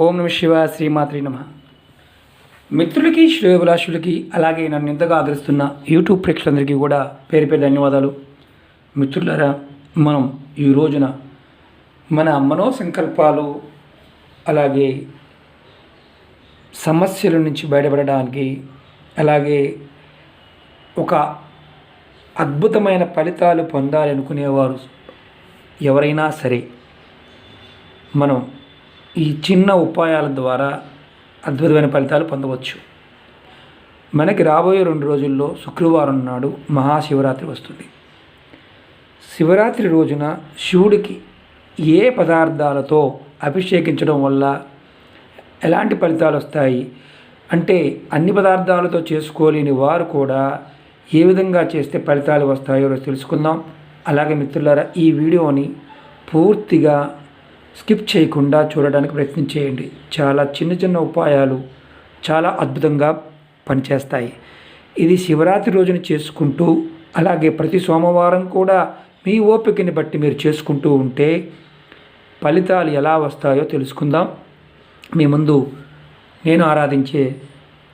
ఓం నమ శివాయ శ్రీమాత్రి నమ. మిత్రులకి శ్రేయోభిలాషులకి అలాగే నన్ను ఇంతగా ఆదరిస్తున్న యూట్యూబ్ ప్రేక్షకులందరికీ కూడా పేరు పేరు ధన్యవాదాలు. మిత్రులారా, మనం ఈ రోజున మన మనోసంకల్పాలు అలాగే సమస్యల నుంచి బయటపడడానికి అలాగే ఒక అద్భుతమైన ఫలితాలు పొందాలనుకునేవారు ఎవరైనా సరే మనం ఈ చిన్న ఉపాయాల ద్వారా అద్భుతమైన ఫలితాలు పొందవచ్చు. మనకి రాబోయే 2 రోజుల్లో శుక్రవారం నాడు మహాశివరాత్రి వస్తుంది. శివరాత్రి రోజున శివుడికి ఏ పదార్థాలతో అభిషేకించడం వల్ల ఎలాంటి ఫలితాలు వస్తాయి అంటే, అన్ని పదార్థాలతో చేసుకోలేని వారు కూడా ఏ విధంగా చేస్తే ఫలితాలు వస్తాయో తెలుసుకుందాం. అలాగే మిత్రులారా, ఈ వీడియోని పూర్తిగా స్కిప్ చేయకుండా చూడడానికి ప్రయత్నం చేయండి. చాలా చిన్న చిన్న ఉపాయాలు చాలా అద్భుతంగా పనిచేస్తాయి. ఇది శివరాత్రి రోజున చేసుకుంటూ అలాగే ప్రతి సోమవారం కూడా మీ ఓపికని బట్టి మీరు చేసుకుంటూ ఉంటే ఫలితాలు ఎలా వస్తాయో తెలుసుకుందాం. మీ ముందు నేను ఆరాధించే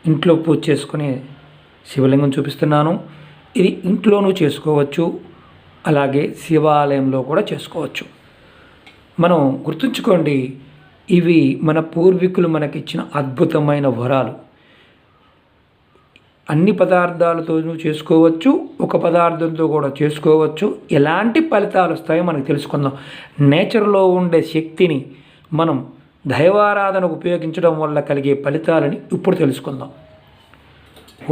ఇంట్లో పూజ చేసుకునే శివలింగం చూపిస్తున్నాను. ఇది ఇంట్లోనూ చేసుకోవచ్చు, అలాగే శివాలయంలో కూడా చేసుకోవచ్చు. మనం గుర్తుంచుకోండి, ఇవి మన పూర్వీకులు మనకిచ్చిన అద్భుతమైన వరాలు. అన్ని పదార్థాలతోనూ చేసుకోవచ్చు, ఒక పదార్థంతో కూడా చేసుకోవచ్చు. ఎలాంటి ఫలితాలు వస్తాయో మనకు తెలుసుకుందాం. నేచర్లో ఉండే శక్తిని మనం దైవారాధనకు ఉపయోగించడం వల్ల కలిగే ఫలితాలని ఇప్పుడు తెలుసుకుందాం.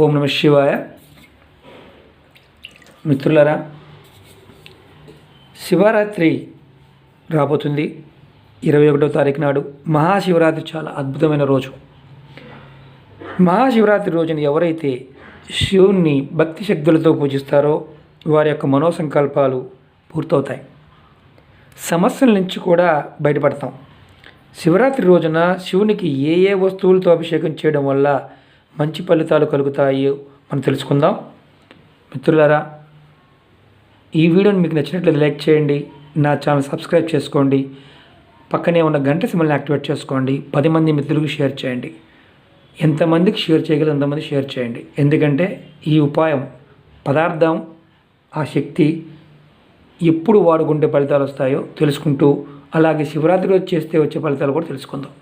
ఓం నమ శివాయ. మిత్రులారా, శివరాత్రి రాబోతుంది 21వ తారీఖు నాడు. మహాశివరాత్రి చాలా అద్భుతమైన రోజు. మహాశివరాత్రి రోజున ఎవరైతే శివుణ్ణి భక్తి శక్తులతో పూజిస్తారో వారి యొక్క మనోసంకల్పాలు పూర్తవుతాయి. సమస్యల నుంచి కూడా బయటపడతాం. శివరాత్రి రోజున శివునికి ఏ ఏ వస్తువులతో అభిషేకం చేయడం వల్ల మంచి ఫలితాలు కలుగుతాయో మనం తెలుసుకుందాం. మిత్రులారా, ఈ వీడియోని మీకు నచ్చినట్లయితే లైక్ చేయండి, నా ఛానల్ సబ్స్క్రైబ్ చేసుకోండి, పక్కనే ఉన్న గంట సింబల్ని యాక్టివేట్ చేసుకోండి, 10 మంది మిత్రులకు షేర్ చేయండి. ఎంతమందికి షేర్ చేయగలరు అంతమంది షేర్ చేయండి. ఎందుకంటే ఈ ఉపాయం పదార్థం ఆ శక్తి ఎప్పుడు వాడుకుంటే ఫలితాలు వస్తాయో తెలుసుకుంటూ అలాగే శివరాత్రి రోజు చేస్తే వచ్చే ఫలితాలు కూడా తెలుసుకుందాం.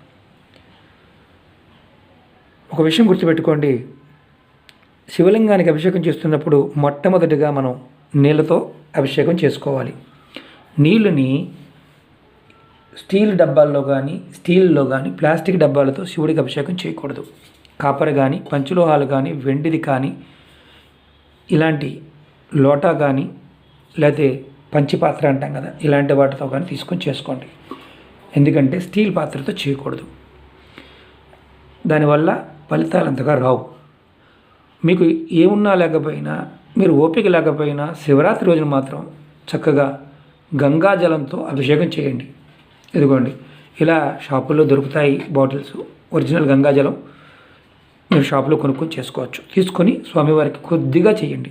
ఒక విషయం గుర్తుపెట్టుకోండి, శివలింగానికి అభిషేకం చేస్తున్నప్పుడు మొట్టమొదటిగా మనం నీళ్ళతో అభిషేకం చేసుకోవాలి. నీళ్ళని స్టీల్ డబ్బాల్లో కానీ స్టీల్లో కానీ ప్లాస్టిక్ డబ్బాలతో శివుడికి అభిషేకం చేయకూడదు. కాపర్ కానీ పంచలోహాలు కానీ వెండిది కానీ ఇలాంటి లోటా కానీ లేకపోతే పంచిపాత్ర అంటాం కదా, ఇలాంటి వాటితో కానీ తీసుకొని చేసుకోండి. ఎందుకంటే స్టీల్ పాత్రతో చేయకూడదు. దానివల్ల ఫలితాలు అంతగా రావు. మీకు ఏమున్నా లేకపోయినా, మీరు ఓపిక లేకపోయినా శివరాత్రి రోజున మాత్రం చక్కగా గంగాజలంతో అభిషేకం చేయండి. ఇదిగోండి, ఇలా షాపుల్లో దొరుకుతాయి బాటిల్స్. ఒరిజినల్ గంగాజలం మీరు షాపులో కొనుక్కొని చేసుకోవచ్చు. తీసుకొని స్వామివారికి కొద్దిగా చేయండి,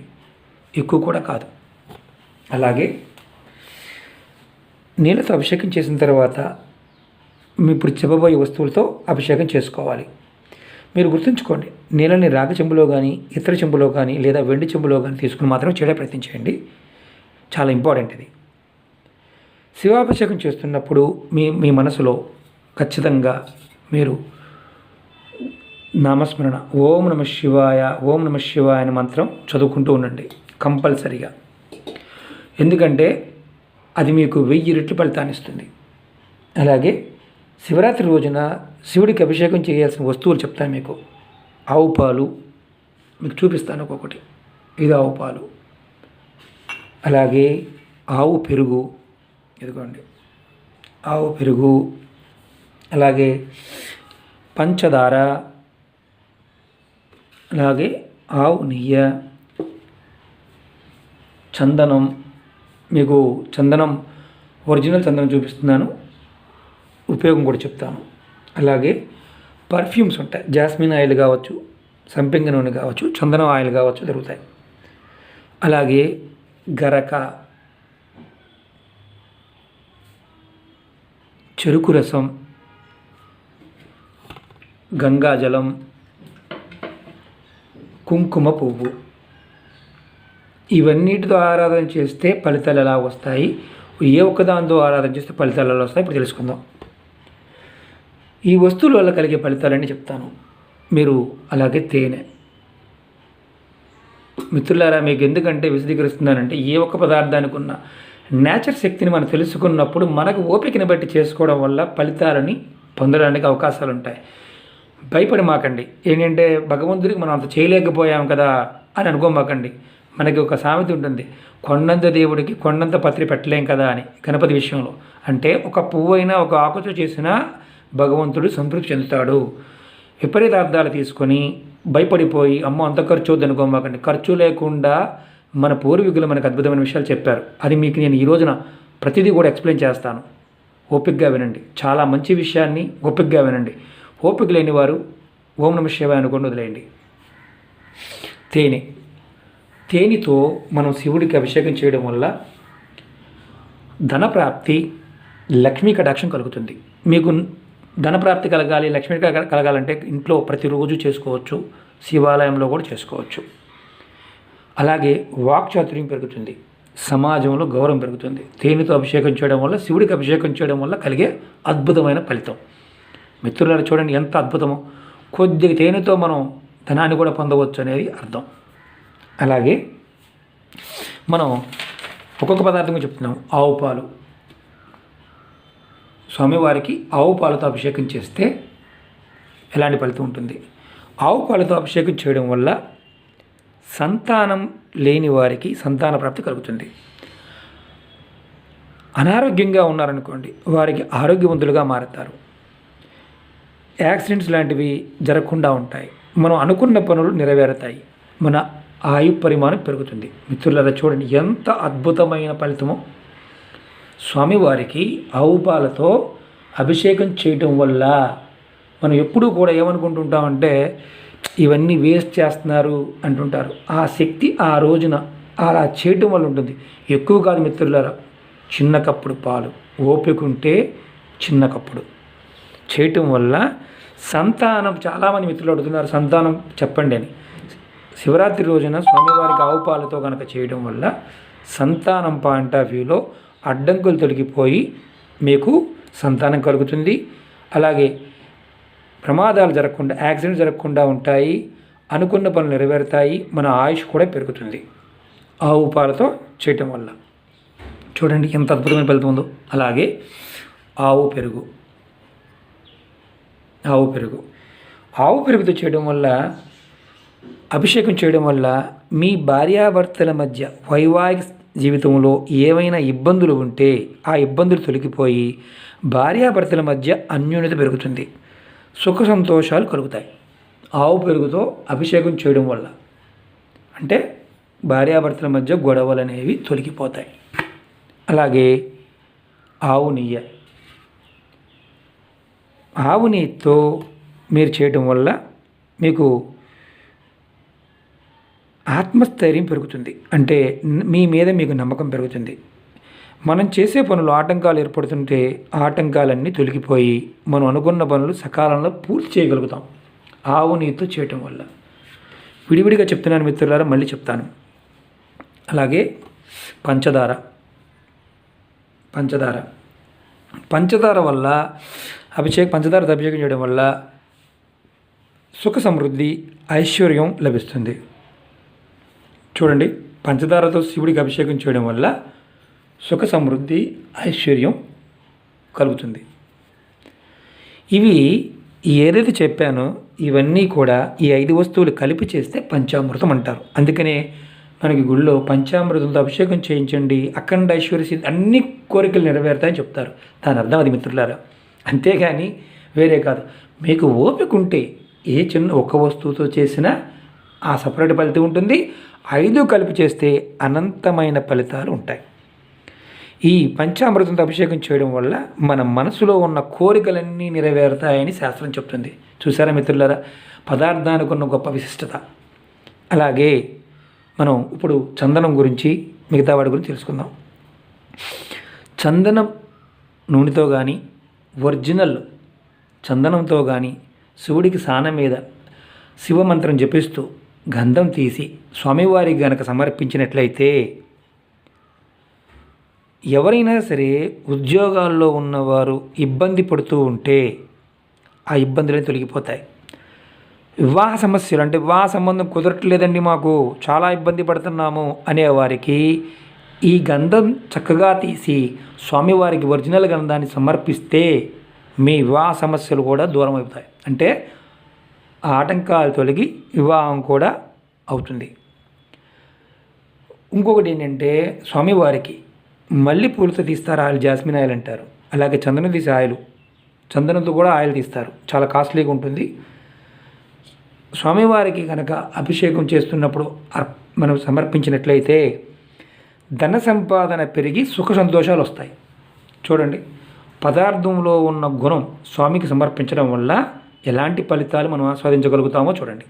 ఎక్కువ కూడా కాదు. అలాగే నీళ్ళతో అభిషేకం చేసిన తర్వాత మీ ఇప్పుడు చెప్పబోయే వస్తువులతో అభిషేకం చేసుకోవాలి. మీరు గుర్తుంచుకోండి, నీళ్ళని రాగి చెంబులో కానీ ఇతర చెంబులో కానీ లేదా వెండి చెంబులో కానీ తీసుకుని మాత్రమే చేయడానికి ప్రయత్నించండి. చాలా ఇంపార్టెంట్ ఇది. శివాభిషేకం చేస్తున్నప్పుడు మీ మనసులో ఖచ్చితంగా మీరు నామస్మరణ ఓం నమ శివాయ ఓం నమ శివాయ అనే మంత్రం చదువుకుంటూ ఉండండి కంపల్సరీగా. ఎందుకంటే అది మీకు 1000 రెట్లు ఫలితాన్ని ఇస్తుంది. అలాగే శివరాత్రి రోజున శివుడికి అభిషేకం చేయాల్సిన వస్తువులు చెప్తాను మీకు. ఆవు పాలు మీకు చూపిస్తాను ఒక్కొక్కటి. ఇది ఆవు పాలు. అలాగే ఆవు పెరుగు, ఇదిగోండి ఆవు పెరుగు. అలాగే పంచదార, అలాగే ఆవు నెయ్యి, చందనం. మీకు చందనం ఒరిజినల్ చందనం చూపిస్తున్నాను, ఉపయోగం కూడా చెప్తాను. అలాగే పర్ఫ్యూమ్స్ ఉంటాయి, జాస్మిన్ ఆయిల్ కావచ్చు, సంపెంగ నూనె కావచ్చు, చందనం ఆయిల్ కావచ్చు, దొరుకుతాయి. అలాగే గరక, చెరుకు రసం, గంగాజలం, కుంకుమ పువ్వు, ఇవన్నిటితో ఆరాధన చేస్తే ఫలితాలు ఎలా వస్తాయి, ఏ ఒక్కదాంతో ఆరాధన చేస్తే ఫలితాలు ఎలా వస్తాయి ఇప్పుడు తెలుసుకుందాం. ఈ వస్తువుల వల్ల కలిగే ఫలితాలన్నీ చెప్తాను. మీరు అలాగే తేనె. మిత్రులారా, మీకు ఎందుకంటే విశదీకరిస్తున్నానంటే ఏ ఒక్క పదార్థానికి ఉన్న నేచర్ శక్తిని మనం తెలుసుకున్నప్పుడు మనకు ఓపికని బట్టి చేసుకోవడం వల్ల ఫలితాలని పొందడానికి అవకాశాలు ఉంటాయి. భయపడి మాకండి. ఏంటంటే భగవంతుడికి మనం అంత చేయలేకపోయాం కదా అని అనుకోమాకండి. మనకి ఒక సామెత ఉంటుంది, కొండంత దేవుడికి కొండంత పత్రి పెట్టలేం కదా అని. గణపతి విషయంలో అంటే ఒక పువ్వు అయినా ఒక ఆకుతో చేసినా భగవంతుడు సంతృప్తి చెందుతాడు. విపరీతార్థాలు తీసుకొని భయపడిపోయి అమ్మో అంత ఖర్చు వద్దు అనుకోమాకండి. ఖర్చు లేకుండా మన పూర్వీకులు మనకు అద్భుతమైన విషయాలు చెప్పారు. అది మీకు నేను ఈ రోజున ప్రతిదీ కూడా ఎక్స్ప్లెయిన్ చేస్తాను. ఓపికగా వినండి. చాలా మంచి విషయాన్ని ఓపికగా వినండి. ఓపిక లేని వారు ఓం నమః శివాయ అనుకోండి వదిలేయండి. తేనెతో మనం శివుడికి అభిషేకం చేయడం వల్ల ధనప్రాప్తి, లక్ష్మీ కటాక్షం కలుగుతుంది. మీకు ధనప్రాప్తి కలగాలి, లక్ష్మీ కలగాలంటే ఇంట్లో ప్రతిరోజు చేసుకోవచ్చు, శివాలయంలో కూడా చేసుకోవచ్చు. అలాగే వాక్చాతుర్యం పెరుగుతుంది, సమాజంలో గౌరవం పెరుగుతుంది. తేనెతో అభిషేకం చేయడం వల్ల, శివుడికి అభిషేకం చేయడం వల్ల కలిగే అద్భుతమైన ఫలితం. మిత్రులారా చూడండి ఎంత అద్భుతమో. కొద్దిగా తేనెతో మనం ధనాన్ని కూడా పొందవచ్చు అనేది అర్థం. అలాగే మనం ఒక్కొక్క పదార్థంగా చెప్తున్నాం. ఆవు పాలు, స్వామివారికి ఆవు పాలతో అభిషేకం చేస్తే ఎలాంటి ఫలితం ఉంటుంది? ఆవు పాలతో అభిషేకం చేయడం వల్ల సంతానం లేని వారికి సంతాన ప్రాప్తి కలుగుతుంది. అనారోగ్యంగా ఉన్నారనుకోండి, వారికి ఆరోగ్యవంతులుగా మారుతారు. యాక్సిడెంట్స్ లాంటివి జరగకుండా ఉంటాయి. మనం అనుకున్న పనులు నెరవేరుతాయి. మన ఆయు పరిమాణం పెరుగుతుంది. మిత్రులారా చూడండి ఎంత అద్భుతమైన ఫలితమో. స్వామివారికి ఆవు పాలతో అభిషేకం చేయటం వల్ల మనం ఎప్పుడూ కూడా ఏమనుకుంటుంటామంటే ఇవన్నీ వేస్ట్ చేస్తున్నారు అంటుంటారు. ఆ శక్తి ఆ రోజున అలా చేయటం వల్ల ఉంటుంది. ఎక్కువ కాదు మిత్రులారా, చిన్న కప్పుడు పాలు, ఓపిక ఉంటే చిన్న కప్పుడు చేయటం వల్ల సంతానం. చాలామంది మిత్రులు అడుగుతున్నారు సంతానం చెప్పండి అని. శివరాత్రి రోజున స్వామివారికి ఆవు పాలతో కనుక చేయడం వల్ల సంతానం పాయింట్ ఆఫ్ వ్యూలో అడ్డంకులు తొలగిపోయి మీకు సంతానం కలుగుతుంది. అలాగే ప్రమాదాలు జరగకుండా, యాక్సిడెంట్ జరగకుండా ఉంటాయి. అనుకున్న పనులు నెరవేరుతాయి. మన ఆయుష్ కూడా పెరుగుతుంది ఆవు పాలతో చేయటం వల్ల. చూడండి ఎంత అద్భుతమైన ఫలితం ఉందో. అలాగే ఆవు పెరుగుతో చేయడం వల్ల, అభిషేకం చేయడం వల్ల మీ భార్యాభర్తల మధ్య వైవాహిక జీవితంలో ఏమైనా ఇబ్బందులు ఉంటే ఆ ఇబ్బందులు తొలగిపోయి భార్యాభర్తల మధ్య అన్యోన్యత పెరుగుతుంది. సుఖ సంతోషాలు కలుగుతాయి ఆవు పెరుగుతో అభిషేకం చేయడం వల్ల. అంటే భార్యాభర్తల మధ్య గొడవలు అనేవి తొలగిపోతాయి. అలాగే ఆవు నెయ్యితో మీరు చేయడం వల్ల మీకు ఆత్మస్థైర్యం పెరుగుతుంది. అంటే మీ మీద మీకు నమ్మకం పెరుగుతుంది. మనం చేసే పనులు ఆటంకాలు ఏర్పడుతుంటే ఆటంకాలన్నీ తొలగిపోయి మనం అనుకున్న పనులు సకాలంలో పూర్తి చేయగలుగుతాం ఆవు నెయ్యితో చేయటం వల్ల. విడివిడిగా చెప్తున్నాను మిత్రులారా, మళ్ళీ చెప్తాను. అలాగే పంచదార వల్ల పంచదారతో అభిషేకం చేయడం వల్ల సుఖ సమృద్ధి, ఐశ్వర్యం లభిస్తుంది. చూడండి, పంచదారతో శివుడికి అభిషేకం చేయడం వల్ల సుఖ సమృద్ధి, ఐశ్వర్యం కలుగుతుంది. ఇవి ఏదైతే చెప్పానో ఇవన్నీ కూడా ఈ 5 వస్తువులు కలిపి చేస్తే పంచామృతం అంటారు. అందుకనే మనకి గుళ్ళో పంచామృతంతో అభిషేకం చేయించండి, అఖండ ఐశ్వర్య సిద్ధి, అన్ని కోరికలు నెరవేరుతాయని చెప్తారు. దాని అర్థం అది మిత్రులారా. అంతేగాని వేరే కాదు. మీకు ఓపిక ఉంటే ఏ చిన్న ఒక్క వస్తువుతో చేసినా ఆ సపరేట్ ఫలితం ఉంటుంది. 5 కలిపి చేస్తే అనంతమైన ఫలితాలు ఉంటాయి. ఈ పంచామృతంతో అభిషేకం చేయడం వల్ల మన మనసులో ఉన్న కోరికలన్నీ నెరవేరుతాయని శాస్త్రం చెప్తుంది. చూసారా మిత్రులారా, పదార్థానికి ఉన్న గొప్ప విశిష్టత. అలాగే మనం ఇప్పుడు చందనం గురించి, మిగతా వాటి గురించి తెలుసుకుందాం. చందనం నూనెతో కానీ, ఒరిజినల్ చందనంతో కానీ శివుడికి సాన మీద శివమంత్రం జపిస్తూ గంధం తీసి స్వామివారికి గనక సమర్పించినట్లయితే ఎవరైనా సరే ఉద్యోగాల్లో ఉన్నవారు ఇబ్బంది పడుతూ ఉంటే ఆ ఇబ్బందులు తొలగిపోతాయి. వివాహ సమస్యలు అంటే వివాహ సంబంధం కుదరట్లేదండి, మాకు చాలా ఇబ్బంది పడుతున్నాము అనేవారికి ఈ గంధం చక్కగా తీసి స్వామివారికి ఒరిజినల్ గంధాన్ని సమర్పిస్తే మీ వివాహ సమస్యలు కూడా దూరం అవుతాయి. అంటే ఆ ఆటంకాలు తొలగి వివాహం కూడా అవుతుంది. ఇంకొకటి ఏంటంటే స్వామివారికి మల్లెపూలతో తీస్తారు ఆయిల్, జాస్మిన్ ఆయిల్ అంటారు. అలాగే చందనం తీసే ఆయిల్, చందనంతో కూడా ఆయిల్ తీస్తారు, చాలా కాస్ట్లీగా ఉంటుంది. స్వామివారికి కనుక అభిషేకం చేస్తున్నప్పుడు మనం సమర్పించినట్లయితే ధన సంపాదన పెరిగి సుఖ సంతోషాలు వస్తాయి. చూడండి, పదార్థంలో ఉన్న గుణం స్వామికి సమర్పించడం వల్ల ఎలాంటి ఫలితాలు మనం ఆస్వాదించగలుగుతామో చూడండి.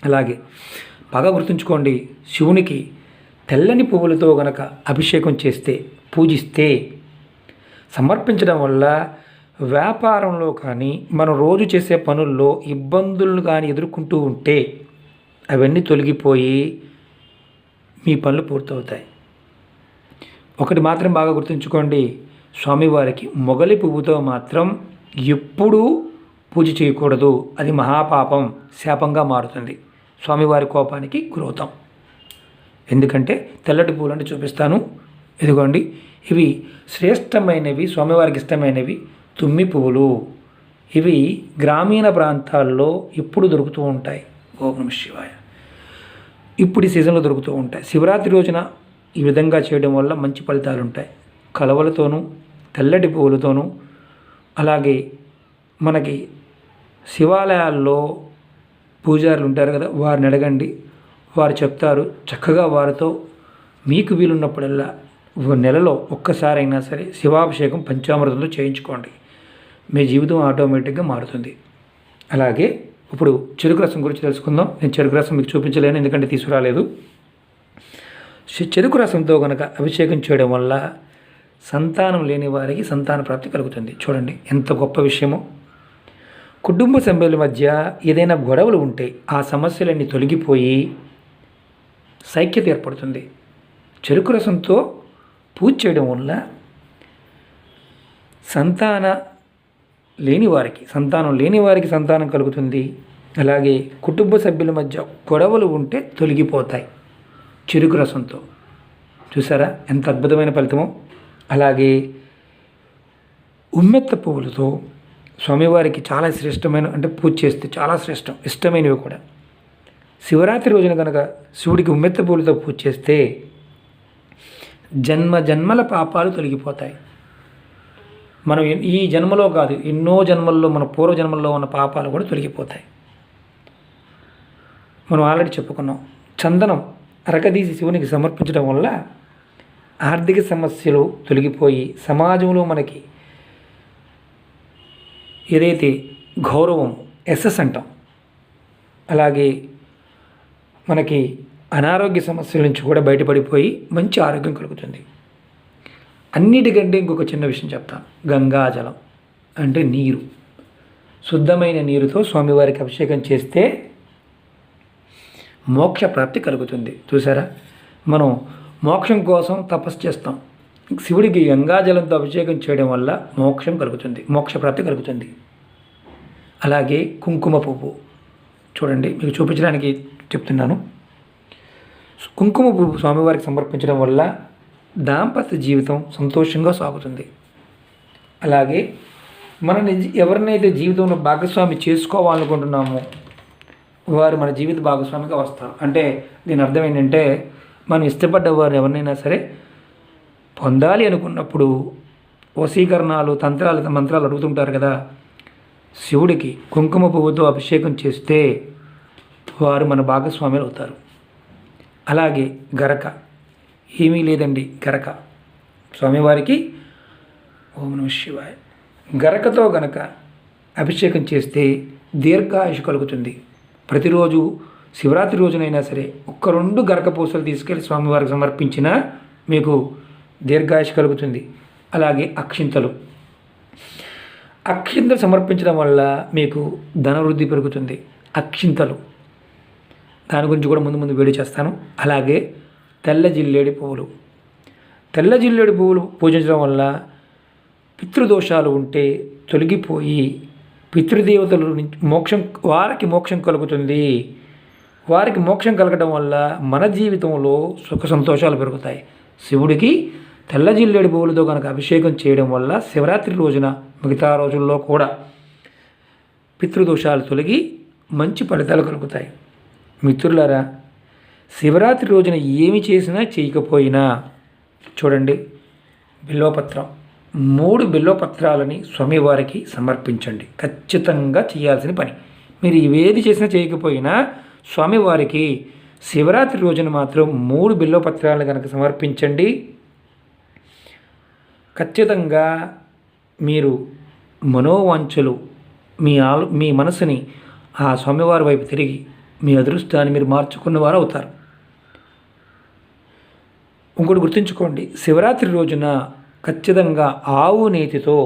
అలాగే బాగా గుర్తుంచుకోండి, శివునికి తెల్లని పువ్వులతో గనక అభిషేకం చేస్తే, పూజిస్తే, సమర్పించడం వల్ల వ్యాపారంలో కానీ మనం రోజు చేసే పనుల్లో ఇబ్బందులను కానీ ఎదుర్కొంటూ ఉంటే అవన్నీ తొలగిపోయి మీ పనులు పూర్తవుతాయి. ఒకటి మాత్రం బాగా గుర్తుంచుకోండి, స్వామివారికి మొగలి పువ్వుతో మాత్రం ఎప్పుడూ పూజ చేయకూడదు. అది మహాపాపం, శాపంగా మారుతుంది. స్వామివారి కోపానికి గురవుతాం. ఎందుకంటే తెల్లటి పువ్వులు అంటే చూపిస్తాను. ఇదిగోండి, ఇవి శ్రేష్టమైనవి, స్వామివారికి ఇష్టమైనవి తుమ్మి పువ్వులు. ఇవి గ్రామీణ ప్రాంతాల్లో ఎప్పుడు దొరుకుతూ ఉంటాయి. ఓం నమః శివాయ. ఇప్పుడు ఈ సీజన్లో దొరుకుతూ ఉంటాయి. శివరాత్రి రోజున ఈ విధంగా చేయడం వల్ల మంచి ఫలితాలు ఉంటాయి. కలవలతోనూ తెల్లటి పువ్వులతోనూ. అలాగే మనకి శివాలయాల్లో పూజారులు ఉంటారు కదా, వారిని అడగండి, వారు చెప్తారు. చక్కగా వారితో మీకు వీలున్నప్పుడల్లా నెలలో ఒక్కసారైనా సరే శివాభిషేకం పంచామృతంతో చేయించుకోండి. మీ జీవితం ఆటోమేటిక్గా మారుతుంది. అలాగే ఇప్పుడు చెరుకు రసం గురించి తెలుసుకుందాం. నేను చెరుకు రసం మీకు చూపించలేను, ఎందుకంటే తీసుకురాలేదు. చెరుకు రసంతో కనుక అభిషేకం చేయడం వల్ల సంతానం లేని వారికి సంతాన ప్రాప్తి కలుగుతుంది. చూడండి ఎంత గొప్ప విషయమో. కుటుంబ సభ్యుల మధ్య ఏదైనా గొడవలు ఉంటే ఆ సమస్యలన్నీ తొలగిపోయి సైక్యత ఏర్పడుతుంది. చెరుకు రసంతో పూజ చేయడం వల్ల సంతానం లేని వారికి సంతానం కలుగుతుంది. అలాగే కుటుంబ సభ్యుల మధ్య గొడవలు ఉంటే తొలగిపోతాయి చెరుకు రసంతో. చూసారా ఎంత అద్భుతమైన ఫలితమో. అలాగే ఉమ్మెత్త పువ్వులతో స్వామివారికి చాలా శ్రేష్టమైన, అంటే పూజ చేస్తే చాలా శ్రేష్టం, ఇష్టమైనవి కూడా. శివరాత్రి రోజున కనుక శివుడికి ఉమ్మెత్త పువ్వులతో పూజ చేస్తే జన్మల పాపాలు తొలగిపోతాయి. మనం ఈ జన్మలో కాదు, ఎన్నో జన్మల్లో, మన పూర్వ జన్మల్లో ఉన్న పాపాలు కూడా తొలగిపోతాయి. మనం ఆల్రెడీ చెప్పుకున్నాం. చందనం అరకదీసి శివునికి సమర్పించడం వల్ల ఆర్థిక సమస్యలు తొలగిపోయి సమాజంలో మనకి ఏదైతే గౌరవం, ఎస్ఎస్ అంటాం, అలాగే మనకి అనారోగ్య సమస్యల నుంచి కూడా బయటపడిపోయి మంచి ఆరోగ్యం కలుగుతుంది. అన్నిటికంటే ఇంకొక చిన్న విషయం చెప్తాను. గంగాజలం అంటే నీరు, శుద్ధమైన నీరుతో స్వామివారికి అభిషేకం చేస్తే మోక్ష ప్రాప్తి కలుగుతుంది. చూసారా, మనం మోక్షం కోసం తపస్సు చేస్తాం. శివుడికి గంగాజలంతో అభిషేకం చేయడం వల్ల మోక్షం కలుగుతుంది, మోక్ష ప్రాప్తి కలుగుతుంది. అలాగే కుంకుమ పువ్వు చూడండి, మీకు చూపించడానికి చెప్తున్నాను. కుంకుమ పువ్వు స్వామివారికి సమర్పించడం వల్ల దాంపత్య జీవితం సంతోషంగా సాగుతుంది. అలాగే ఎవరినైతే జీవితంలో భాగస్వామి చేసుకోవాలనుకుంటున్నామో వారు మన జీవిత భాగస్వామిగా వస్తారు. అంటే దీని అర్థం ఏంటంటే, మనం ఇష్టపడ్డ వారు ఎవరినైనా సరే పొందాలి అనుకున్నప్పుడు వశీకరణాలు, మంత్రాలు అడుగుతుంటారు కదా. శివుడికి కుంకుమ పువ్వుతో అభిషేకం చేస్తే వారు మన భాగస్వాములు అవుతారు. అలాగే గరక, ఏమీ లేదండి, గరక స్వామివారికి ఓం నమః శివాయ. గరకతో గనక అభిషేకం చేస్తే దీర్ఘాయుషు కలుగుతుంది. ప్రతిరోజు శివరాత్రి రోజునైనా సరే 1-2 గరక పూసలు తీసుకెళ్ళి స్వామివారికి సమర్పించినా మీకు దీర్ఘాయుషు కలుగుతుంది. అలాగే అక్షింతలు సమర్పించడం వల్ల మీకు ధనవృద్ధి పెరుగుతుంది. అక్షింతలు దాని గురించి కూడా ముందు వీడియో చేస్తాను. అలాగే తెల్ల జిల్లేడి పువ్వులు, తెల్ల జిల్లేడి పువ్వులు పూజించడం వల్ల పితృదోషాలు ఉంటే తొలగిపోయి పితృదేవతల నుంచి వారికి మోక్షం కలుగుతుంది. వారికి మోక్షం కలగడం వల్ల మన జీవితంలో సుఖ సంతోషాలు పెరుగుతాయి. శివుడికి తెల్ల జిల్లేడు పువ్వులతో కనుక అభిషేకం చేయడం వల్ల శివరాత్రి రోజున మిగతా రోజుల్లో కూడా పితృదోషాలు తొలగి మంచి ఫలితాలు కలుగుతాయి. మిత్రులారా, శివరాత్రి రోజున ఏమి చేసినా చేయకపోయినా చూడండి, బిల్వపత్రం 3 బిల్వపత్రాలని స్వామివారికి సమర్పించండి. ఖచ్చితంగా చేయాల్సిన పని. మీరు ఇవేది చేసినా చేయకపోయినా స్వామివారికి శివరాత్రి రోజున మాత్రం 3 బిల్వపత్రాలను కనుక సమర్పించండి. ఖచ్చితంగా మీరు మనోవాంఛలు మీ మనసుని ఆ స్వామివారి వైపు తిరిగి మీ అదృష్టాన్ని మీరు మార్చుకున్నవారు అవుతారు. ఇంకోటి గుర్తుంచుకోండి, శివరాత్రి రోజున ఖచ్చితంగా ఆవు నేతితో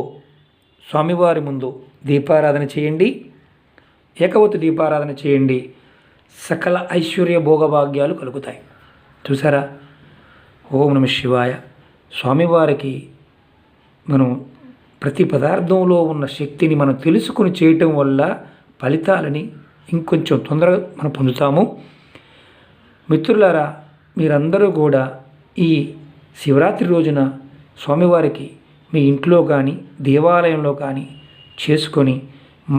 స్వామివారి ముందు దీపారాధన చేయండి. ఏకవత్తు దీపారాధన చేయండి. సకల ఐశ్వర్య భోగభాగ్యాలు కలుగుతాయి. చూసారా? ఓం నమ శివాయ. స్వామివారికి మనం ప్రతి పదార్థంలో ఉన్న శక్తిని మనం తెలుసుకుని చేయటం వల్ల ఫలితాలని ఇంకొంచెం తొందరగా మనం పొందుతాము. మిత్రులారా, మీరందరూ కూడా ఈ శివరాత్రి రోజున స్వామివారికి మీ ఇంట్లో కానీ దేవాలయంలో కానీ చేసుకొని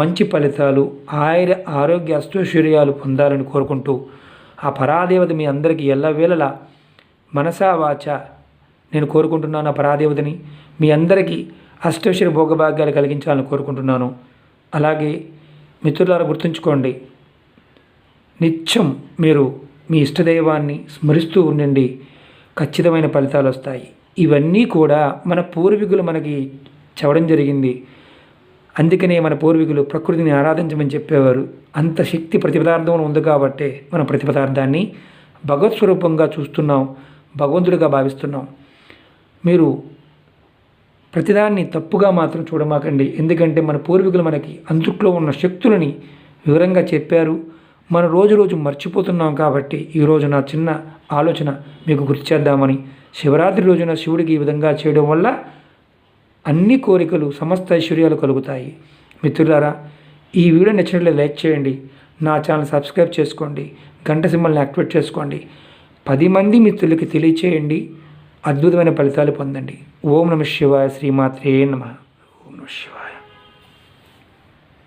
మంచి ఫలితాలు ఆరోగ్య అష్టైశ్వర్యాలు పొందాలని కోరుకుంటూ ఆ పరాదేవత మీ అందరికీ ఎల్లవేళలా మనసా వాచ నేను కోరుకుంటున్నాను. ఆ పరాదేవతని మీ అందరికీ అష్టైశ్వర్య భోగభాగ్యాలు కలిగించాలని కోరుకుంటున్నాను. అలాగే మిత్రులారా, గుర్తుంచుకోండి, నిత్యం మీరు మీ ఇష్టదైవాన్ని స్మరిస్తూ ఉండండి. ఖచ్చితమైన ఫలితాలు వస్తాయి. ఇవన్నీ కూడా మన పూర్వీకులు మనకి చెప్పడం జరిగింది. అందుకనే మన పూర్వీకులు ప్రకృతిని ఆరాధించమని చెప్పేవారు. అంత శక్తి ప్రతి పదార్థంలో ఉంది కాబట్టే మనం ప్రతి పదార్థాన్ని భగవత్ స్వరూపంగా చూస్తున్నాం, భగవంతుడిగా భావిస్తున్నాం. మీరు ప్రతిదాన్ని తప్పుగా మాత్రం చూడమాకండి. ఎందుకంటే మన పూర్వీకులు మనకి అందుట్లో ఉన్న శక్తులని వివరంగా చెప్పారు. మనం రోజు మర్చిపోతున్నాం. కాబట్టి ఈరోజు నా చిన్న ఆలోచన మీకు గుర్తు చేద్దామని, శివరాత్రి రోజున శివుడికి ఈ విధంగా చేయడం వల్ల అన్ని కోరికలు సమస్త ఐశ్వర్యాలు కలుగుతాయి. మిత్రులారా, ఈ వీడియో నచ్చినట్లయితే లైక్ చేయండి, నా ఛానల్ సబ్స్క్రైబ్ చేసుకోండి, గంట సింబల్ని యాక్టివేట్ చేసుకోండి, 10 మంది మిత్రులకి తెలియచేయండి. అద్భుతమైన ఫలితాలు పొందండి. ఓం నమ శివాయ. శ్రీమాత్రే నమః. ఓం నమ శివాయ.